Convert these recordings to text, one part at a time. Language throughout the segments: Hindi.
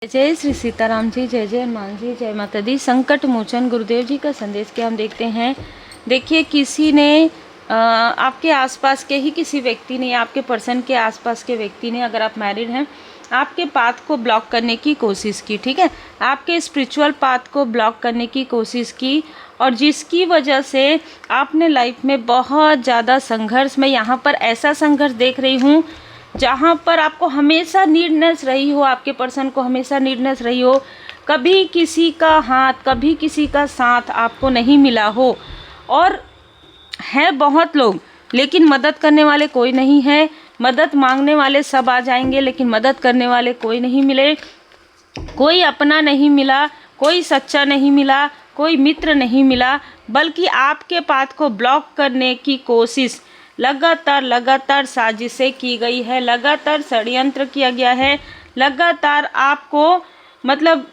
जय श्री सीताराम जी, जय जय हनुमान जी, जय माता दी। संकट मोचन गुरुदेव जी का संदेश के हम देखते हैं। देखिए, किसी ने आपके आसपास के ही किसी व्यक्ति ने, आपके पर्सन के आसपास के व्यक्ति ने, अगर आप मैरिड हैं, आपके पाथ को ब्लॉक करने की कोशिश की। ठीक है, आपके स्पिरिचुअल पाथ को ब्लॉक करने की कोशिश की, और जिसकी वजह से आपने लाइफ में बहुत ज़्यादा संघर्ष, मैं यहाँ पर ऐसा संघर्ष देख रही हूँ जहाँ पर आपको हमेशा नीडनेस रही हो, आपके पर्सन को हमेशा नीडनेस रही हो, कभी किसी का हाथ, कभी किसी का साथ आपको नहीं मिला हो। और हैं बहुत लोग, लेकिन मदद करने वाले कोई नहीं है। मदद मांगने वाले सब आ जाएंगे, लेकिन मदद करने वाले कोई नहीं मिले। कोई अपना नहीं मिला, कोई सच्चा नहीं मिला, कोई मित्र नहीं मिला, बल्कि आपके पाथ को ब्लॉक करने की कोशिश लगातार साजिशें की गई है, लगातार षड्यंत्र किया गया है, लगातार आपको मतलब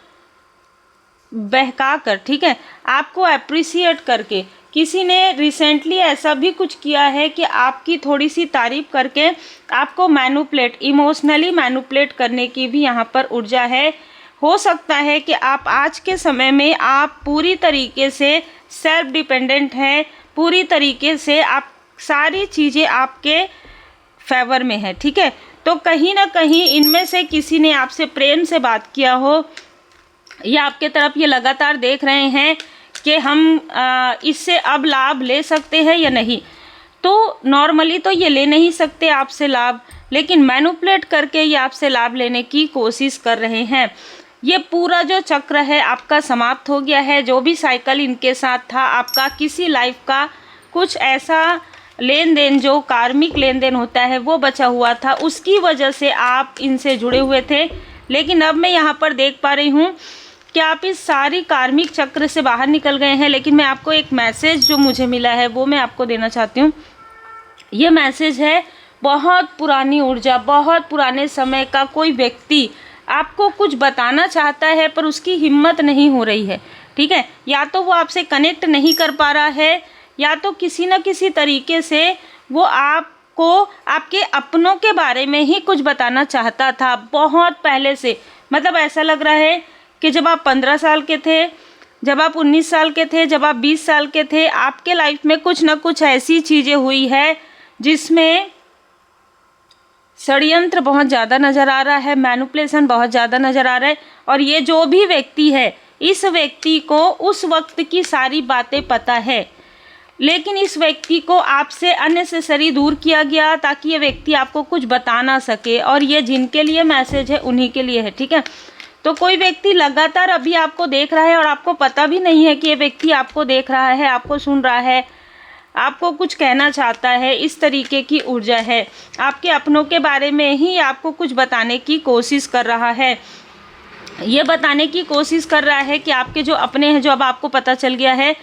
बहका कर, ठीक है, आपको अप्रिसिएट करके। किसी ने रिसेंटली ऐसा भी कुछ किया है कि आपकी थोड़ी सी तारीफ करके आपको मैनिपुलेट, इमोशनली मैनिपुलेट करने की भी यहाँ पर ऊर्जा है। हो सकता है कि आप आज के समय में आप पूरी तरीके से सेल्फ डिपेंडेंट हैं, पूरी तरीके से आप सारी चीज़ें आपके फेवर में है। ठीक है, तो कहीं ना कहीं इनमें से किसी ने आपसे प्रेम से बात किया हो, या आपके तरफ ये लगातार देख रहे हैं कि हम इससे अब लाभ ले सकते हैं या नहीं। तो नॉर्मली तो ये ले नहीं सकते आपसे लाभ, लेकिन मैनिपुलेट करके ये आपसे लाभ लेने की कोशिश कर रहे हैं। ये पूरा जो चक्र है आपका समाप्त हो गया है। जो भी साइकिल इनके साथ था, आपका किसी लाइफ का कुछ ऐसा लेन देन, जो कार्मिक लेन देन होता है, वो बचा हुआ था, उसकी वजह से आप इनसे जुड़े हुए थे। लेकिन अब मैं यहाँ पर देख पा रही हूँ कि आप इस सारी कार्मिक चक्र से बाहर निकल गए हैं। लेकिन मैं आपको एक मैसेज जो मुझे मिला है वो मैं आपको देना चाहती हूँ। ये मैसेज है, बहुत पुरानी ऊर्जा, बहुत पुराने समय का कोई व्यक्ति आपको कुछ बताना चाहता है, पर उसकी हिम्मत नहीं हो रही है। ठीक है, या तो वो आपसे कनेक्ट नहीं कर पा रहा है, या तो किसी न किसी तरीके से वो आपको आपके अपनों के बारे में ही कुछ बताना चाहता था बहुत पहले से। मतलब ऐसा लग रहा है कि जब आप 15 साल के थे, जब आप 19 साल के थे, जब आप 20 साल के थे, आपके लाइफ में कुछ ना कुछ ऐसी चीज़ें हुई है जिसमें षड्यंत्र बहुत ज़्यादा नज़र आ रहा है, मैनिपुलेशन बहुत ज़्यादा नज़र आ रहा है। और ये जो भी व्यक्ति है, इस व्यक्ति को उस वक्त की सारी बातें पता है, लेकिन इस व्यक्ति को आपसे अननेसेसरी दूर किया गया ताकि ये व्यक्ति आपको कुछ बता ना सके। और ये जिनके लिए मैसेज है उन्हीं के लिए है। ठीक है, तो कोई व्यक्ति लगातार अभी आपको देख रहा है और आपको पता भी नहीं है कि ये व्यक्ति आपको देख रहा है, आपको सुन रहा है, आपको कुछ कहना चाहता है। इस तरीके की ऊर्जा है, आपके अपनों के बारे में ही आपको कुछ बताने की कोशिश कर रहा है। ये बताने की कोशिश कर रहा है कि आपके जो अपने हैं, जो अब आपको पता चल गया है,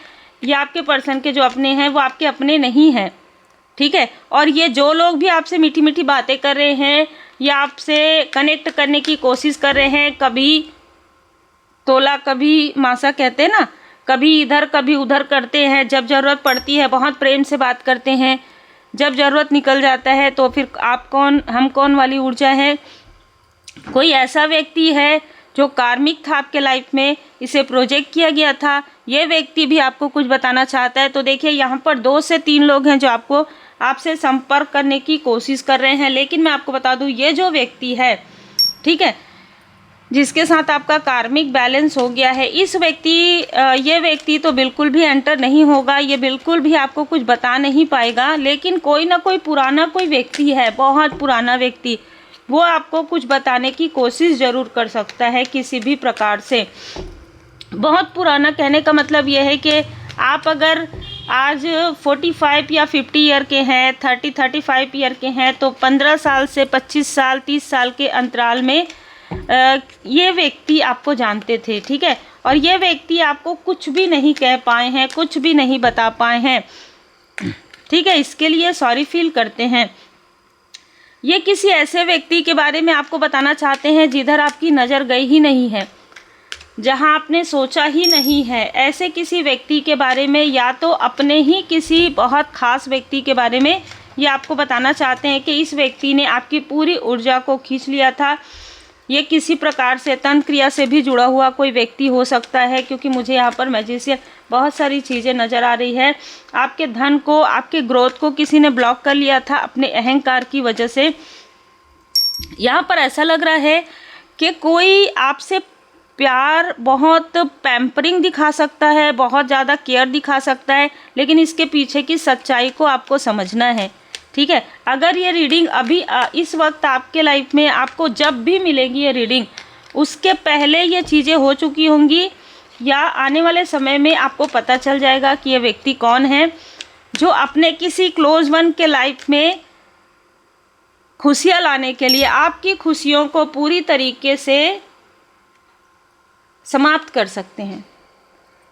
या आपके पर्सन के जो अपने हैं वो आपके अपने नहीं हैं। ठीक है, और ये जो लोग भी आपसे मीठी मीठी बातें कर रहे हैं या आपसे कनेक्ट करने की कोशिश कर रहे हैं, कभी तोला कभी मासा कहते हैं ना, कभी इधर कभी उधर करते हैं। जब ज़रूरत पड़ती है बहुत प्रेम से बात करते हैं, जब ज़रूरत निकल जाता है तो फिर आप कौन हम कौन वाली ऊर्जा है। कोई ऐसा व्यक्ति है जो कार्मिक था आपके लाइफ में, इसे प्रोजेक्ट किया गया था, ये व्यक्ति भी आपको कुछ बताना चाहता है। तो देखिए, यहाँ पर 2 से 3 लोग हैं जो आपसे संपर्क करने की कोशिश कर रहे हैं। लेकिन मैं आपको बता दूँ, ये जो व्यक्ति है, ठीक है, जिसके साथ आपका कार्मिक बैलेंस हो गया है, ये व्यक्ति तो बिल्कुल भी एंटर नहीं होगा, ये बिल्कुल भी आपको कुछ बता नहीं पाएगा। लेकिन कोई ना कोई पुराना कोई व्यक्ति है, बहुत पुराना व्यक्ति, वो आपको कुछ बताने की कोशिश ज़रूर कर सकता है किसी भी प्रकार से। बहुत पुराना कहने का मतलब ये है कि आप अगर आज 45 या 50 ईयर के हैं, 35 ईयर के हैं, तो 15 साल से 25 साल 30 साल के अंतराल में ये व्यक्ति आपको जानते थे। ठीक है, और ये व्यक्ति आपको कुछ भी नहीं कह पाए हैं, कुछ भी नहीं बता पाए हैं। ठीक है, इसके लिए सॉरी फील करते हैं। ये किसी ऐसे व्यक्ति के बारे में आपको बताना चाहते हैं जिधर आपकी नज़र गई ही नहीं है, जहां आपने सोचा ही नहीं है। ऐसे किसी व्यक्ति के बारे में, या तो अपने ही किसी बहुत ख़ास व्यक्ति के बारे में ये आपको बताना चाहते हैं कि इस व्यक्ति ने आपकी पूरी ऊर्जा को खींच लिया था, ये किसी प्रकार से तंत्र क्रिया से भी जुड़ा हुआ कोई व्यक्ति हो सकता है, क्योंकि मुझे यहाँ पर मैजिशियन बहुत सारी चीज़ें नज़र आ रही है। आपके धन को, आपके ग्रोथ को किसी ने ब्लॉक कर लिया था अपने अहंकार की वजह से। यहाँ पर ऐसा लग रहा है कि कोई आपसे प्यार, बहुत पैम्परिंग दिखा सकता है, बहुत ज़्यादा केयर दिखा सकता है, लेकिन इसके पीछे की सच्चाई को आपको समझना है। ठीक है, अगर ये रीडिंग अभी इस वक्त आपके लाइफ में आपको जब भी मिलेगी ये रीडिंग, उसके पहले ये चीज़ें हो चुकी होंगी या आने वाले समय में आपको पता चल जाएगा कि ये व्यक्ति कौन है जो अपने किसी क्लोज वन के लाइफ में खुशियाँ लाने के लिए आपकी खुशियों को पूरी तरीके से समाप्त कर सकते हैं।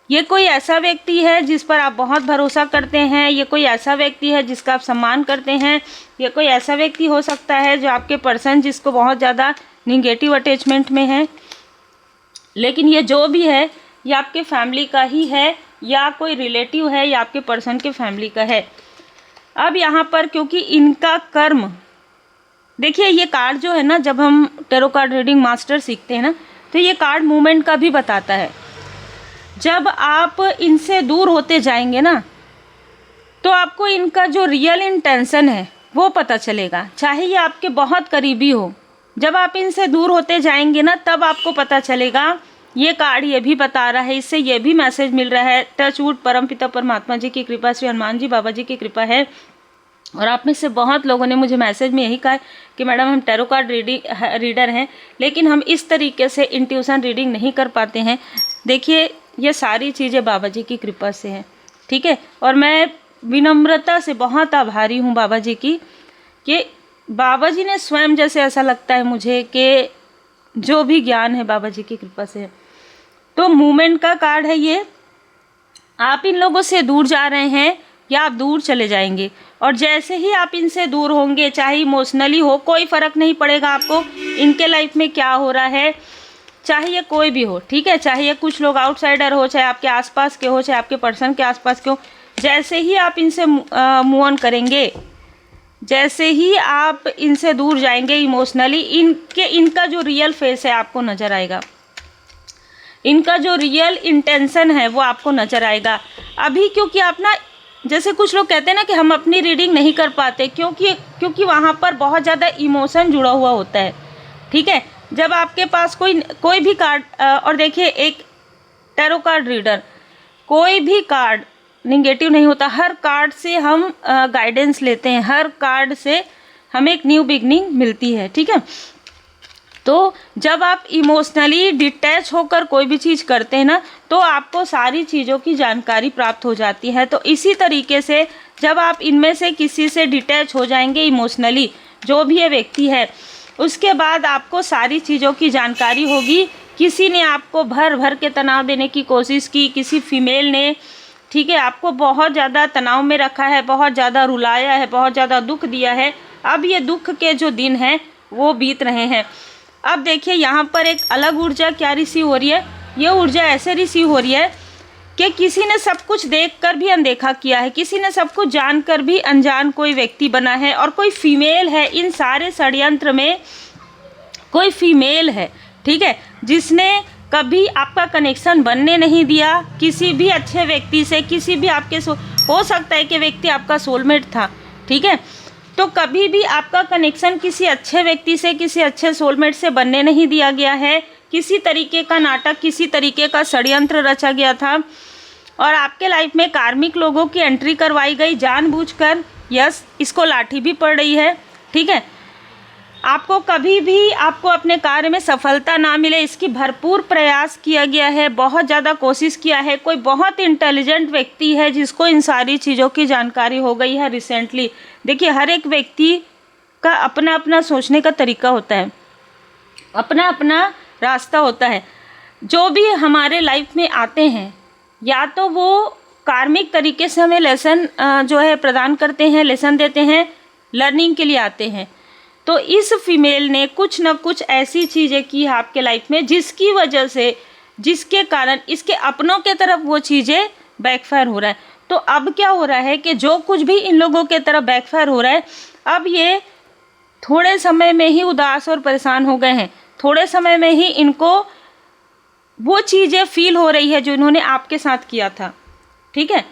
ये कोई ऐसा व्यक्ति है जिस पर आप बहुत भरोसा करते हैं, ये कोई ऐसा व्यक्ति है जिसका आप सम्मान करते हैं, ये कोई ऐसा व्यक्ति हो सकता है जो आपके पर्सन जिसको बहुत ज़्यादा निगेटिव अटैचमेंट में है, लेकिन ये जो भी है ये आपके फैमिली का ही है या कोई रिलेटिव है या आपके पर्सन के फैमिली का है। अब यहाँ पर क्योंकि इनका कर्म, देखिए ये कार्ड जो है ना, जब हम टैरो कार्ड रीडिंग मास्टर सीखते हैं ना, तो ये कार्ड मूवमेंट का भी बताता है। जब आप इनसे दूर होते जाएंगे ना, तो आपको इनका जो रियल इंटेंशन है वो पता चलेगा, चाहे ये आपके बहुत करीबी हो। जब आप इनसे दूर होते जाएंगे ना, तब आपको पता चलेगा। ये कार्ड ये भी बता रहा है, इससे ये भी मैसेज मिल रहा है, टचवुड परमपिता परमात्मा जी की कृपा, श्री हनुमान जी बाबा जी की कृपा है। और आप में से बहुत लोगों ने मुझे मैसेज में यही कहा कि मैडम हम टैरो कार्ड रीडर हैं, लेकिन हम इस तरीके से इंट्यूशन रीडिंग नहीं कर पाते हैं। देखिए ये सारी चीज़ें बाबा जी की कृपा से हैं, ठीक है। और मैं विनम्रता से बहुत आभारी हूँ बाबा जी की, कि बाबा जी ने स्वयं, जैसे ऐसा लगता है मुझे कि जो भी ज्ञान है बाबा जी की कृपा से है। तो मूवमेंट का कार्ड है ये। आप इन लोगों से दूर जा रहे हैं या आप दूर चले जाएंगे, और जैसे ही आप इनसे दूर होंगे, चाहे इमोशनली हो, कोई फ़र्क नहीं पड़ेगा आपको इनके लाइफ में क्या हो रहा है, चाहे ये कोई भी हो, ठीक है। चाहे ये कुछ लोग आउटसाइडर हो, चाहे आपके आसपास के हो, चाहे आपके पर्सन के आसपास के हो, जैसे ही आप इनसे मूव ऑन करेंगे, जैसे ही आप इनसे दूर जाएंगे इमोशनली, इनका जो रियल फेस है आपको नज़र आएगा, इनका जो रियल इंटेंशन है वो आपको नज़र आएगा। अभी क्योंकि आप ना, जैसे कुछ लोग कहते हैं ना कि हम अपनी रीडिंग नहीं कर पाते, क्योंकि वहाँ पर बहुत ज़्यादा इमोशन जुड़ा हुआ होता है, ठीक है। जब आपके पास कोई भी कार्ड, और देखिए एक टैरो कार्ड रीडर, कोई भी कार्ड निगेटिव नहीं होता। हर कार्ड से हम गाइडेंस लेते हैं, हर कार्ड से हमें एक न्यू बिगनिंग मिलती है, ठीक है। तो जब आप इमोशनली डिटैच होकर कोई भी चीज़ करते हैं ना, तो आपको सारी चीज़ों की जानकारी प्राप्त हो जाती है। तो इसी तरीके से जब आप इनमें से किसी से डिटैच हो जाएंगे इमोशनली, जो भी ये व्यक्ति है, उसके बाद आपको सारी चीज़ों की जानकारी होगी। किसी ने आपको भर भर के तनाव देने की कोशिश की, किसी फीमेल ने, ठीक है, आपको बहुत ज़्यादा तनाव में रखा है, बहुत ज़्यादा रुलाया है, बहुत ज़्यादा दुख दिया है। अब ये दुख के जो दिन हैं वो बीत रहे हैं। अब देखिए यहाँ पर एक अलग ऊर्जा क्या रिसीव हो रही है। ये ऊर्जा ऐसे रिसीव हो रही है कि किसी ने सब कुछ देखकर भी अनदेखा किया है, किसी ने सब कुछ जानकर भी अनजान कोई व्यक्ति बना है, और कोई फीमेल है इन सारे षड्यंत्र में, कोई फीमेल है, ठीक है, जिसने कभी आपका कनेक्शन बनने नहीं दिया किसी भी अच्छे व्यक्ति से। किसी भी आपके हो सकता है कि व्यक्ति आपका सोलमेट था, ठीक है, तो कभी भी आपका कनेक्शन किसी अच्छे व्यक्ति से, किसी अच्छे सोलमेट से बनने नहीं दिया गया है। किसी तरीके का नाटक, किसी तरीके का षड्यंत्र रचा गया था, और आपके लाइफ में कार्मिक लोगों की एंट्री करवाई गई जानबूझकर। यस, इसको लाठी भी पड़ रही है, ठीक है। आपको कभी भी आपको अपने कार्य में सफलता ना मिले, इसकी भरपूर प्रयास किया गया है, बहुत ज़्यादा कोशिश किया है। कोई बहुत इंटेलिजेंट व्यक्ति है जिसको इन सारी चीज़ों की जानकारी हो गई है रिसेंटली। देखिए हर एक व्यक्ति का अपना अपना सोचने का तरीका होता है, अपना अपना रास्ता होता है। जो भी हमारे लाइफ में आते हैं, या तो वो कार्मिक तरीके से हमें लेसन जो है प्रदान करते हैं, लेसन देते हैं, लर्निंग के लिए आते हैं। तो इस फीमेल ने कुछ न कुछ ऐसी चीज़ें की आपके लाइफ में जिसकी वजह से, जिसके कारण इसके अपनों के तरफ वो चीज़ें बैकफायर हो रहा है। तो अब क्या हो रहा है कि जो कुछ भी इन लोगों के तरफ बैकफायर हो रहा है, अब ये थोड़े समय में ही उदास और परेशान हो गए हैं। थोड़े समय में ही इनको वो चीज़ें फील हो रही है जो इन्होंने आपके साथ किया था, ठीक है।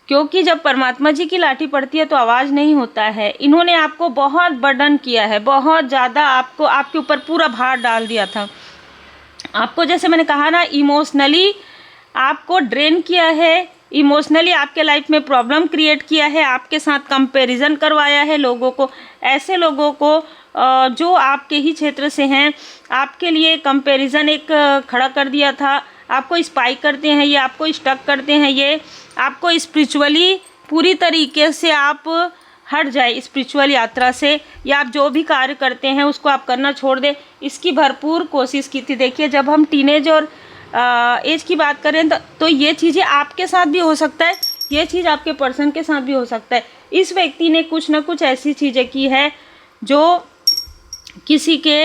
क्योंकि जब परमात्मा जी की लाठी पड़ती है तो आवाज़ नहीं होता है। इन्होंने आपको बहुत बर्डन किया है, बहुत ज़्यादा आपको आपके ऊपर पूरा भार डाल दिया था। आपको जैसे मैंने कहा ना, इमोशनली आपको ड्रेन किया है, इमोशनली आपके लाइफ में प्रॉब्लम क्रिएट किया है, आपके साथ कंपैरिजन करवाया है लोगों को, ऐसे लोगों को जो आपके ही क्षेत्र से हैं, आपके लिए कंपैरिजन एक खड़ा कर दिया था। आपको स्पाई करते हैं ये, आपको स्टक करते हैं ये, आपको स्पिरिचुअली पूरी तरीके से आप हट जाए स्पिरिचुअल यात्रा से, या आप जो भी कार्य करते हैं उसको आप करना छोड़ दें, इसकी भरपूर कोशिश की थी। देखिए, जब हम टीनेज और एज की बात करें तो ये चीज़ें आपके साथ भी हो सकता है, ये चीज़ आपके पर्सन के साथ भी हो सकता है। इस व्यक्ति ने कुछ ना कुछ ऐसी चीज़ें की है जो किसी के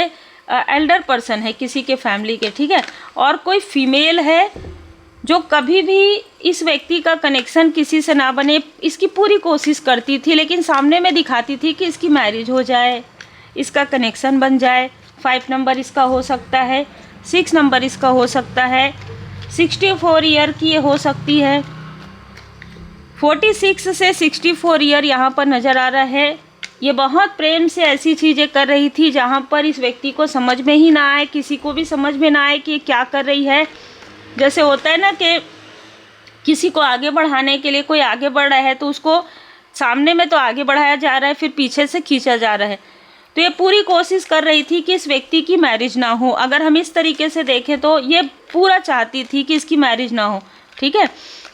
एल्डर पर्सन है, किसी के फैमिली के, ठीक है। और कोई फीमेल है जो कभी भी इस व्यक्ति का कनेक्शन किसी से ना बने, इसकी पूरी कोशिश करती थी, लेकिन सामने में दिखाती थी कि इसकी मैरिज हो जाए, इसका कनेक्शन बन जाए। 5 नंबर इसका हो सकता है, 6 नंबर इसका हो सकता है, 64 ईयर की ये हो सकती है, 46 से 64 ईयर यहाँ पर नज़र आ रहा है। ये बहुत प्रेम से ऐसी चीज़ें कर रही थी जहाँ पर इस व्यक्ति को समझ में ही ना आए, किसी को भी समझ में ना आए कि ये क्या कर रही है। जैसे होता है ना कि किसी को आगे बढ़ाने के लिए कोई आगे बढ़ रहा है तो उसको सामने में तो आगे बढ़ाया जा रहा है, फिर पीछे से खींचा जा रहा है। तो ये पूरी कोशिश कर रही थी कि इस व्यक्ति की मैरिज ना हो। अगर हम इस तरीके से देखें तो ये पूरा चाहती थी कि इसकी मैरिज ना हो, ठीक है।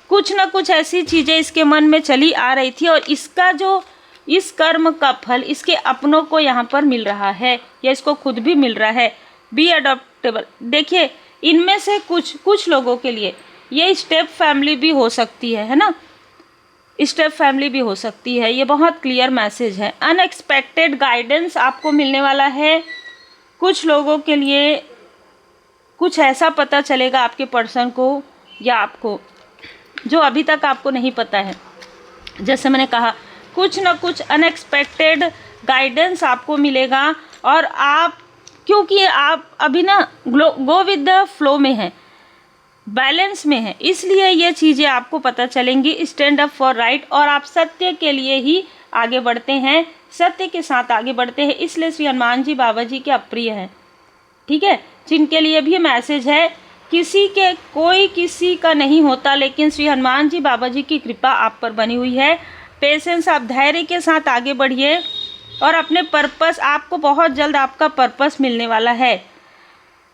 कुछ ना कुछ ऐसी चीज़ें इसके मन में चली आ रही थी, और इसका जो इस कर्म का फल इसके अपनों को यहाँ पर मिल रहा है, या इसको खुद भी मिल रहा है। B adaptable. देखिए, इनमें से कुछ लोगों के लिए ये स्टेप फैमिली भी हो सकती है ना, स्टेप फैमिली भी हो सकती है। ये बहुत क्लियर मैसेज है। अनएक्सपेक्टेड गाइडेंस आपको मिलने वाला है। कुछ लोगों के लिए कुछ ऐसा पता चलेगा आपके पर्सन को या आपको जो अभी तक आपको नहीं पता है। जैसे मैंने कहा, कुछ ना कुछ अनएक्सपेक्टेड गाइडेंस आपको मिलेगा, और आप क्योंकि आप अभी ना गो विद द फ्लो में हैं, बैलेंस में है, इसलिए ये चीज़ें आपको पता चलेंगी। स्टैंड अप फॉर राइट, और आप सत्य के लिए ही आगे बढ़ते हैं, सत्य के साथ आगे बढ़ते हैं, इसलिए श्री हनुमान जी बाबा जी के अप्रिय हैं, ठीक है। जिनके लिए भी मैसेज है, कोई किसी का नहीं होता, लेकिन श्री हनुमान जी बाबा जी की कृपा आप पर बनी हुई है। पेशेंस, आप धैर्य के साथ आगे बढ़िए, और अपने पर्पस, आपको बहुत जल्द आपका पर्पस मिलने वाला है।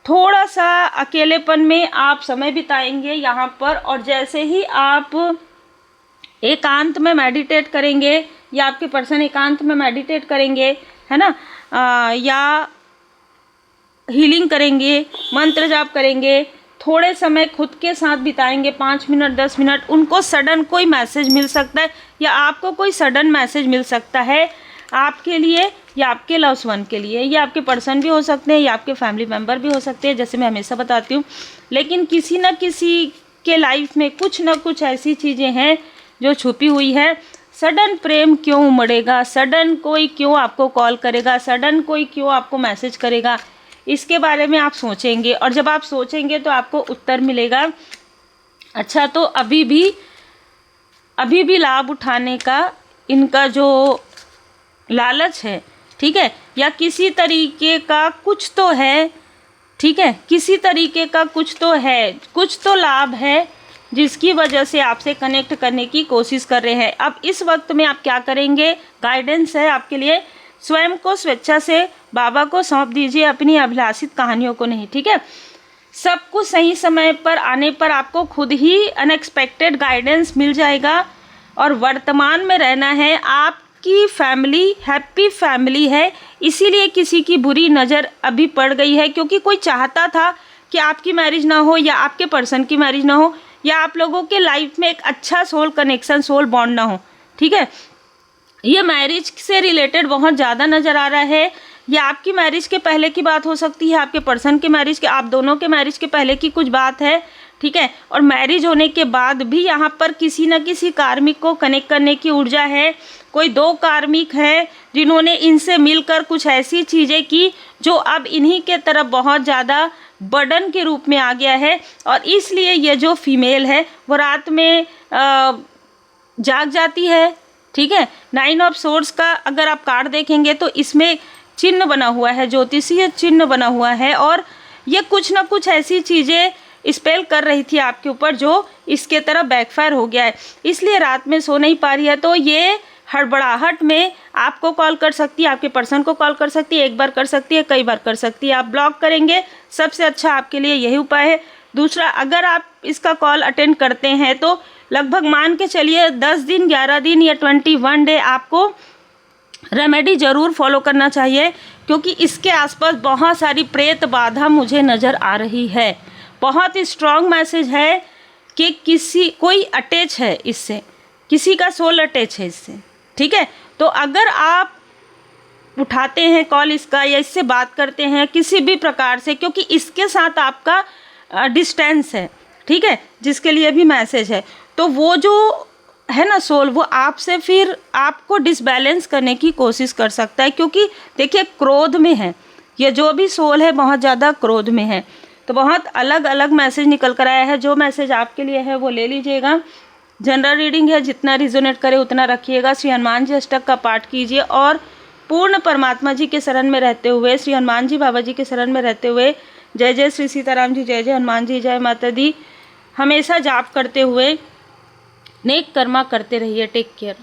थोड़ा सा अकेलेपन में आप समय बिताएंगे यहाँ पर, और जैसे ही आप एकांत में मेडिटेट करेंगे, या आपके पर्सन एकांत में मेडिटेट करेंगे, है ना, या हीलिंग करेंगे, मंत्र जाप करेंगे, थोड़े समय खुद के साथ बिताएंगे, 5 मिनट 10 मिनट, उनको सडन कोई मैसेज मिल सकता है, या आपको कोई सडन मैसेज मिल सकता है आपके लिए या आपके लव्स वन के लिए। या आपके पर्सन भी हो सकते हैं, या आपके फैमिली मेम्बर भी हो सकते हैं, जैसे मैं हमेशा बताती हूँ। लेकिन किसी न किसी के लाइफ में कुछ ना कुछ ऐसी चीज़ें हैं जो छुपी हुई है। सडन प्रेम क्यों उमड़ेगा, सडन कोई क्यों आपको कॉल करेगा, सडन कोई क्यों आपको मैसेज करेगा, इसके बारे में आप सोचेंगे, और जब आप सोचेंगे तो आपको उत्तर मिलेगा। अच्छा, तो अभी भी लाभ उठाने का इनका जो लालच है, ठीक है, या किसी तरीके का कुछ तो है, ठीक है, किसी तरीके का कुछ तो है, कुछ तो लाभ है जिसकी वजह से आपसे कनेक्ट करने की कोशिश कर रहे हैं। अब इस वक्त में आप क्या करेंगे, गाइडेंस है आपके लिए, स्वयं को स्वेच्छा से बाबा को सौंप दीजिए, अपनी अभिलाषित कहानियों को नहीं, ठीक है। सब कुछ सही समय पर आने पर आपको खुद ही अनएक्सपेक्टेड गाइडेंस मिल जाएगा, और वर्तमान में रहना है। आपकी फैमिली हैप्पी फैमिली है, इसीलिए किसी की बुरी नज़र अभी पड़ गई है, क्योंकि कोई चाहता था कि आपकी मैरिज ना हो, या आपके पर्सन की मैरिज ना हो, या आप लोगों के लाइफ में एक अच्छा सोल कनेक्शन, सोल बॉन्ड ना हो, ठीक है। ये मैरिज से रिलेटेड बहुत ज़्यादा नज़र आ रहा है। या आपकी मैरिज के पहले की बात हो सकती है, आपके पर्सन के मैरिज के, आप दोनों के मैरिज के पहले की कुछ बात है, ठीक है। और मैरिज होने के बाद भी यहाँ पर किसी न किसी कार्मिक को कनेक्ट करने की ऊर्जा है। कोई 2 कार्मिक है जिन्होंने इनसे मिलकर कुछ ऐसी चीज़ें की जो अब इन्हीं के तरफ बहुत ज़्यादा बर्डन के रूप में आ गया है, और इसलिए ये जो फीमेल है वो रात में जाग जाती है। ठीक है, 9 ऑफ सोर्ड्स का अगर आप कार्ड देखेंगे तो इसमें चिन्ह बना हुआ है, ज्योतिषीय चिन्ह बना हुआ है, और ये कुछ ना कुछ ऐसी चीज़ें स्पेल कर रही थी आपके ऊपर जो इसके तरफ बैकफायर हो गया है, इसलिए रात में सो नहीं पा रही है। तो ये हड़बड़ाहट में आपको कॉल कर सकती है, आपके पर्सन को कॉल कर सकती है, एक बार कर सकती है, कई बार कर सकती है। आप ब्लॉक करेंगे, सबसे अच्छा आपके लिए यही उपाय है। दूसरा, अगर आप इसका कॉल अटेंड करते हैं तो लगभग मान के चलिए 10 दिन, 11 दिन या 21 डे आपको रेमेडी ज़रूर फॉलो करना चाहिए, क्योंकि इसके आसपास बहुत सारी प्रेत बाधा मुझे नज़र आ रही है। बहुत ही स्ट्रॉन्ग मैसेज है कि कोई अटैच है इससे, किसी का सोल अटैच है इससे। ठीक है, तो अगर आप उठाते हैं कॉल इसका या इससे बात करते हैं किसी भी प्रकार से, क्योंकि इसके साथ आपका डिस्टेंस है, ठीक है, जिसके लिए भी मैसेज है, तो वो जो है ना सोल, वो आपसे फिर आपको डिसबैलेंस करने की कोशिश कर सकता है, क्योंकि देखिए क्रोध में है ये जो भी सोल है, बहुत ज़्यादा क्रोध में है। तो बहुत अलग अलग मैसेज निकल कर आया है। जो मैसेज आपके लिए है वो ले लीजिएगा। जनरल रीडिंग है, जितना रिजोनेट करे उतना रखिएगा। श्री हनुमान जी अष्टक का पाठ कीजिए और पूर्ण परमात्मा जी के शरण में रहते हुए, श्री हनुमान जी बाबा जी के शरण में रहते हुए, जय जय श्री सीताराम जी, जय जय हनुमान जी, जय माता दी, हमेशा जाप करते हुए नेक कर्मा करते रहिए। Take care.